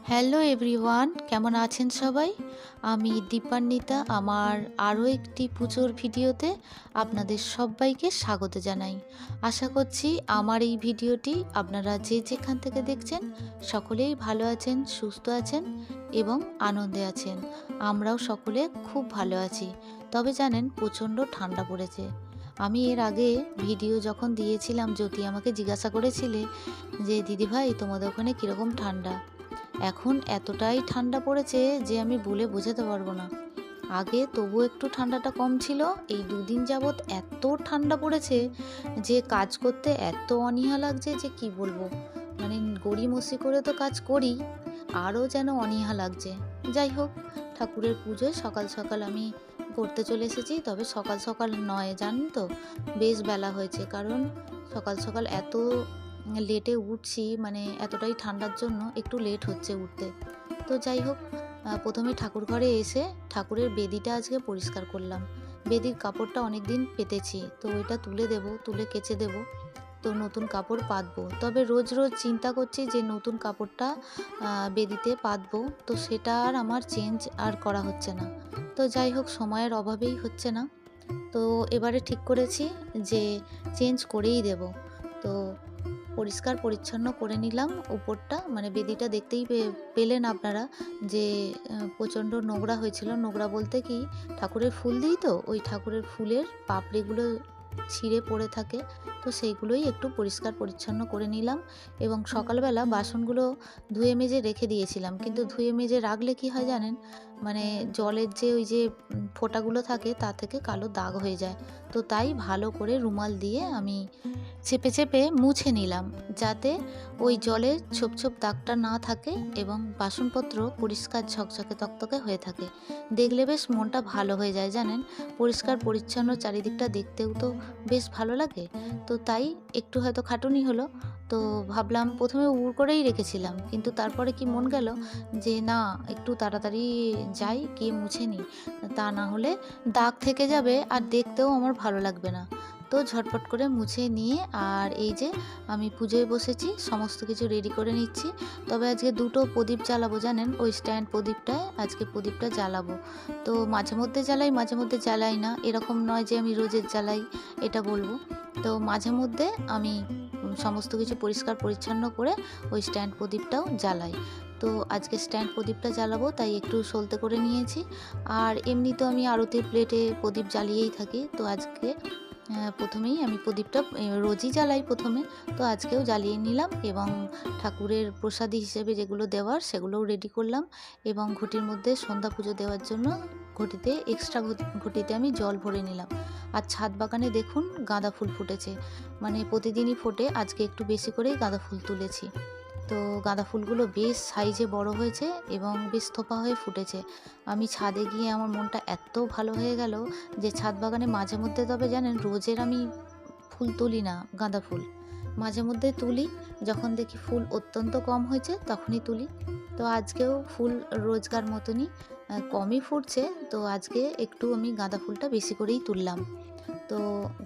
Hello everyone, কেমন আছেন সবাই? আমি দীপান্বিতা আমার আরও একটি পুজোর ভিডিওতে আপনাদের সবাইকে স্বাগত জানাই। আশা করছি আমার এই ভিডিওটি আপনারা যে যেখান থেকে দেখছেন সকলেই ভালো আছেন, সুস্থ আছেন এবং আনন্দে আছেন। আমরাও সকলে খুব ভালো আছি। তবে জানেন, প্রচণ্ড ঠান্ডা পড়েছে। আমি এর আগে ভিডিও যখন দিয়েছিলাম, জ্যোতি আমাকে জিজ্ঞাসা করেছিলে যে দিদিভাই তোমাদের ওখানে কীরকম ঠান্ডা। এখন এতটাই ঠান্ডা পড়েছে যে আমি বলে বোঝাতে পারবো না। আগে তবু একটু ঠান্ডাটা কম ছিল, এই দুদিন যাবৎ এত ঠান্ডা পড়েছে যে কাজ করতে এত অনীহা লাগছে যে কি বলবো। মানে গড়িমসি করে তো কাজ করি, আরও যেন অনীহা লাগছে। যাই হোক, ঠাকুরের পুজোয় সকাল সকাল আমি করতে চলে এসেছি। তবে সকাল সকাল নয়, জানেন তো, বেশ বেলা হয়েছে। কারণ সকাল সকাল এত লেটে উঠছি, মানে এতটাই ঠান্ডার জন্য একটু লেট হচ্ছে উঠতে। তো যাই হোক, প্রথমে ঠাকুর ঘরে এসে ঠাকুরের বেদিটা আজকে পরিষ্কার করলাম। বেদির কাপড়টা অনেক দিন পেতেছি, তো ওইটা তুলে কেচে দেব। তো নতুন কাপড় পাতবো। তবে রোজ রোজ চিন্তা করছি যে নতুন কাপড়টা বেদিতে পাতবো, তো সেটা আর আমার চেঞ্জ আর করা হচ্ছে না। তো যাই হোক, সময়ের অভাবেই হচ্ছে না। তো এবারে ঠিক করেছি যে চেঞ্জ করেই দেব। তো পরিষ্কার পরিচ্ছন্ন করে নিলাম উপরটা, মানে বেদিটা দেখতেই পেলেন আপনারা যে প্রচণ্ড নোংরা হয়েছিল। নোংরা বলতে কি, ঠাকুরের ফুল দিই তো, ওই ঠাকুরের ফুলের পাপড়িগুলো ছিঁড়ে পড়ে থাকে, তো সেইগুলোই একটু পরিষ্কার পরিচ্ছন্ন করে নিলাম। এবং সকালবেলা বাসনগুলো ধুয়ে মেজে রেখে দিয়েছিলাম, কিন্তু ধুয়ে মেজে রাখলে কি হয় জানেন, মানে জলের যে ওই যে ফোঁটাগুলো থাকে তা থেকে কালো দাগ হয়ে যায়। তো তাই ভালো করে রুমাল দিয়ে আমি চেপে চেপে মুছে নিলাম, যাতে ওই জলে ছোপ ছোপ দাগটা না থাকে এবং বাসনপত্র পরিষ্কার ঝকঝকে তকতকে হয়ে থাকে। দেখলে বেশ মনটা ভালো হয়ে যায় জানেন। পরিষ্কার পরিচ্ছন্ন চারিদিকটা দেখতেও তো বেশ ভালো লাগে। তো তাই একটু হয়তো খাটুনি হলো, তো ভাবলাম প্রথমে উড় করেই রেখেছিলাম, কিন্তু তারপরে কি মন গেল যে না, একটু তাড়াতাড়ি যাই, গিয়ে মুছে নিই, তা না হলে দাগ থেকে যাবে আর দেখতেও আমার ভালো লাগবে না। তো ঝটপট করে মুছে নিয়ে আর এই যে আমি পুজোয় বসেছি, সমস্ত কিছু রেডি করে নিচ্ছি। তবে আজকে দুটো প্রদীপ জ্বালাবো জানেন, ওই স্ট্যান্ড প্রদীপটায় আজকে প্রদীপটা জ্বালাবো। তো মাঝে মধ্যে জ্বালাই, মাঝে মধ্যে জ্বালাই না, এরকম নয় যে আমি রোজের জ্বালাই, এটা বলবো। তো মাঝে মধ্যে আমি সমস্ত কিছু পরিষ্কার পরিচ্ছন্ন করে ওই স্ট্যান্ড প্রদীপটাও জ্বালাই। তো আজকে স্ট্যান্ড প্রদীপটা জ্বালাবো, তাই একটু সলতে করে নিয়েছি। আর এমনি তো আমি আরতির প্লেটে প্রদীপ জ্বালিয়েই থাকি। তো আজকে প্রথমেই আমি প্রদীপটা রোজই জ্বালাই প্রথমে, তো আজকেও জ্বালিয়ে নিলাম। এবং ঠাকুরের প্রসাদী হিসেবে যেগুলো দেওয়ার সেগুলোও রেডি করলাম। এবং ঘটির মধ্যে সন্ধ্যা পুজো দেওয়ার জন্য ঘটিতে এক্সট্রা ঘটিতে আমি জল ভরে নিলাম। আর ছাদ বাগানে দেখুন গাঁদা ফুল ফুটেছে, মানে প্রতিদিনই ফোটে, আজকে একটু বেশি করেই গাঁদা ফুল তুলেছি। তো গাঁদা ফুলগুলো বেশ সাইজে বড় হয়েছে এবং বেশ থোপা হয়ে ফুটেছে। আমি ছাদে গিয়ে আমার মনটা এত ভালো হয়ে গেল যে ছাদ বাগানে মাঝে মধ্যে, তবে জানেন রোজের আমি ফুল তুলি না, গাঁদা ফুল মাঝে মধ্যে তুলি, যখন দেখি ফুল অত্যন্ত কম হয়েছে তখনই তুলি। তো আজকেও ফুল রোজকার মতনই কমই ফুটছে, তো আজকে একটু আমি গাঁদা ফুলটা বেশি করেই তুললাম। তো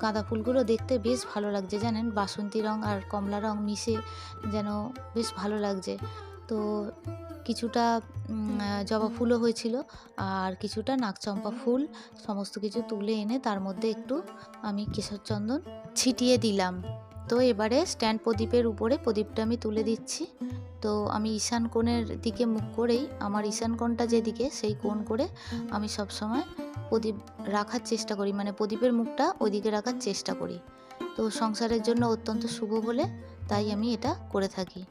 গাঁদা ফুলগুলো দেখতে বেশ ভালো লাগছে জানেন, বাসন্তী রং আর কমলা রং মিশে যেন বেশ ভালো লাগছে। তো কিছুটা জবা ফুলও হয়েছিল আর কিছুটা নাগচম্পা ফুল, সমস্ত কিছু তুলে এনে তার মধ্যে একটু আমি কেশর চন্দন ছিটিয়ে দিলাম। তো এবারে স্ট্যান্ড প্রদীপের উপরে প্রদীপটা আমি তুলে দিচ্ছি। তো আমি ঈশান কোণের দিকে মুখ করেই, আমার ঈশান কোণটা যেদিকে সেই কোণ করে আমি সবসময় প্রদীপ রাখার চেষ্টা করি, মানে প্রদীপের মুখটা ওইদিকে রাখার চেষ্টা করি। তো সংসারের জন্য অত্যন্ত শুভ বলে তাই আমি এটা করে থাকি।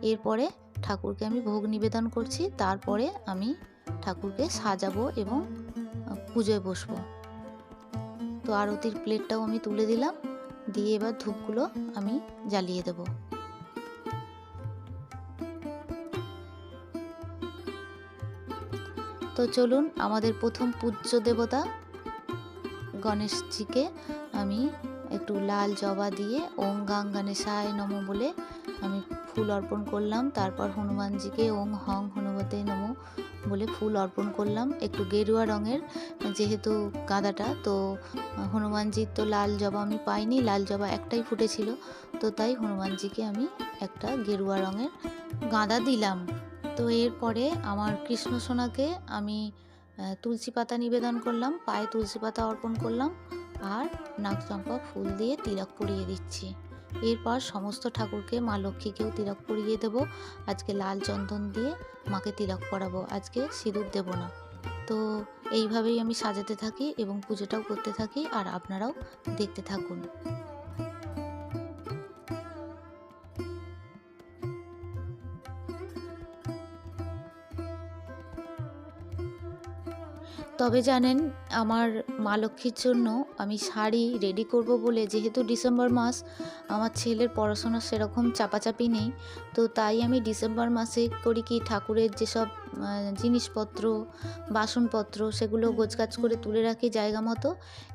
এরপরে ঠাকুরকে আমি ভোগ নিবেদন করছি, তারপরে আমি ঠাকুরকে সাজাবো এবং পুজোয় বসবো। তো আরতির প্লেটটাও আমি তুলে দিলাম, দিয়ে এবার ধূপগুলো আমি জ্বালিয়ে দেব। তো চলুন, আমাদের প্রথম পূজ্য দেবতা গণেশজিকে আমি একটু লাল জবা দিয়ে ওং গাং গণেশায় নমঃ বলে আমি ফুল অর্পণ করলাম। তারপর হনুমানজিকে ওং হং হনুমতে নমঃ বলে ফুল অর্পণ করলাম, একটু গেরুয়া রঙের, যেহেতু গাঁদাটা, তো হনুমানজির তো লাল জবা আমি পাইনি, লাল জবা একটাই ফুটেছিল, তো তাই হনুমানজিকে আমি একটা গেরুয়া রঙের গাঁদা দিলাম। তো এরপরে আমার কৃষ্ণ সোনাকে আমি তুলসী পাতা নিবেদন করলাম, পায়ে তুলসী পাতা অর্পণ করলাম, আর নাগচম্পা ফুল দিয়ে তিলক পরিয়ে দিচ্ছি। এরপর সমস্ত ঠাকুরকে, মা লক্ষ্মীকেও তিলক পরিয়ে দেবো। আজকে লাল চন্দন দিয়ে মাকে তিলক পরাবো, আজকে সিঁদুর দেব না। তো এইভাবেই আমি সাজাতে থাকি এবং পুজোটাও করতে থাকি, আর আপনারাও দেখতে থাকুন। তবে জানেন, আমার মা লক্ষ্মীর জন্য আমি শাড়ি রেডি করব বলে, যেহেতু ডিসেম্বর মাস, আমার ছেলের পড়াশোনা সেরকম চাপাচাপি নেই, তো তাই আমি ডিসেম্বর মাসে করি কি, ঠাকুরের যেসব জিনিসপত্র, বাসনপত্র, সেগুলো গোছগাছ করে তুলে রাখি জায়গা মতো,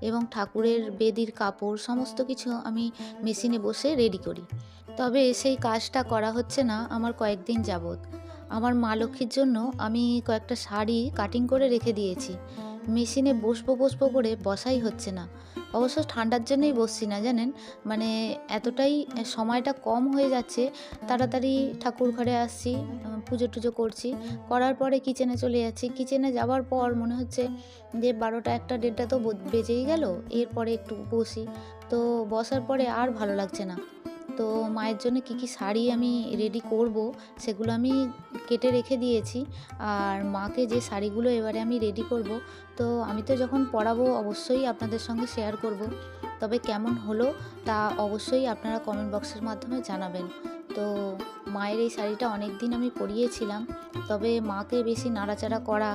এবং ঠাকুরের বেদির কাপড় সমস্ত কিছু আমি মেশিনে বসে রেডি করি। তবে সেই কাজটা করা হচ্ছে না আমার কয়েকদিন যাবৎ। আমার মা লক্ষ্মীর জন্য আমি কয়েকটা শাড়ি কাটিং করে রেখে দিয়েছি, মেশিনে বসবো করে বসাই হচ্ছে না। অবশ্য ঠান্ডার জন্যই বসছি না জানেন, মানে এতটাই সময়টা কম হয়ে যাচ্ছে। তাড়াতাড়ি ঠাকুর ঘরে আসছি, পুজো টুজো করছি, করার পরে কিচেনে চলে যাচ্ছি, কিচেনে যাওয়ার পর মনে হচ্ছে যে 12টা 1টা 1:30 তো বেজেই গেল, এরপরে একটু বসি, তো বসার পরে আর ভালো লাগছে না। তো মায়ের জন্য কী শাড়ি আমি রেডি করব সেগুলো আমি কেটে রেখে দিয়েছি, আর মাকে যে শাড়িগুলো এবারে আমি রেডি করব, তো আমি তো যখন পরাবো অবশ্যই আপনাদের সঙ্গে শেয়ার করব। তবে কেমন হলো তা অবশ্যই আপনারা কমেন্ট বক্সের মাধ্যমে জানাবেন। তো মায়ের এই শাড়িটা অনেক দিন আমি পরিয়েছিলাম, তবে মাকে বেশি নাড়াচাড়া করা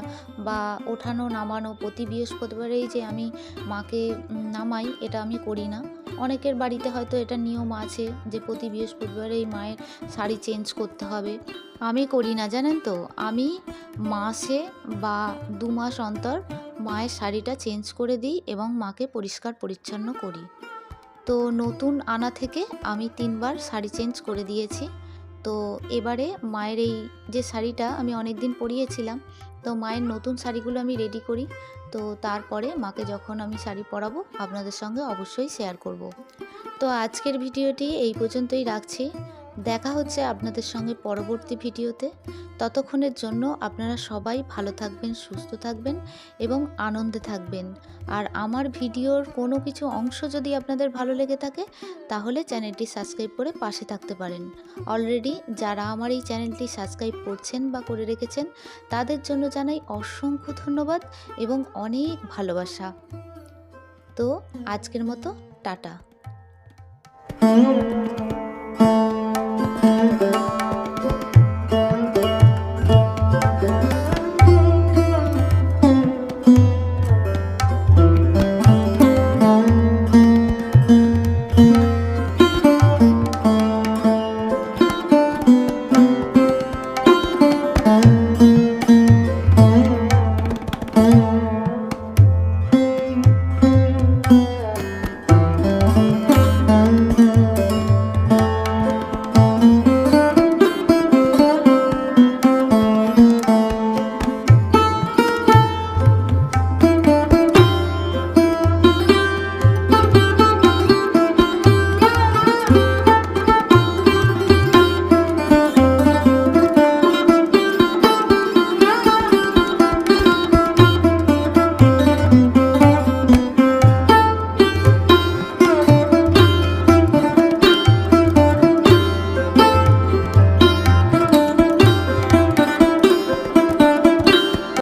বা ওঠানো নামানো প্রতি বৃহস্পতিবারেই যে আমি মাকে নামাই, এটা আমি করি না। অনেকের বাড়িতে হয়তো এটা নিয়ম আছে যে প্রতি বৃহস্পতিবারেই মায়ের শাড়ি চেঞ্জ করতে হবে, আমি করি না জানেন তো। আমি মাসে বা 2 মাস অন্তর মায়ের শাড়িটা চেঞ্জ করে দিই এবং মাকে পরিষ্কার পরিচ্ছন্ন করি। তো নতুন আনা থেকে আমি 3 বার শাড়ি চেঞ্জ করে দিয়েছি। তো এবারে মায়ের এই যে শাড়িটা আমি অনেক দিন পরিয়েছিলাম, তো মায়ের নতুন শাড়িগুলো আমি রেডি করি। তো তারপরে মাকে যখন আমি শাড়ি পরাবো আপনাদের সঙ্গে অবশ্যই শেয়ার করব। তো আজকের ভিডিওটি এই পর্যন্তই রাখছি। দেখা হচ্ছে আপনাদের সঙ্গে পরবর্তী ভিডিওতে। ততক্ষণের জন্য আপনারা সবাই ভালো থাকবেন, সুস্থ থাকবেন এবং আনন্দে থাকবেন। আর আমার ভিডিওর কোনো কিছু অংশ যদি আপনাদের ভালো লেগে থাকে, তাহলে চ্যানেলটি সাবস্ক্রাইব করে পাশে থাকতে পারেন। অলরেডি যারা আমার এই চ্যানেলটি সাবস্ক্রাইব করছেন বা করে রেখেছেন, তাদের জন্য জানাই অসংখ্য ধন্যবাদ এবং অনেক ভালোবাসা। তো আজকের মতো টাটা।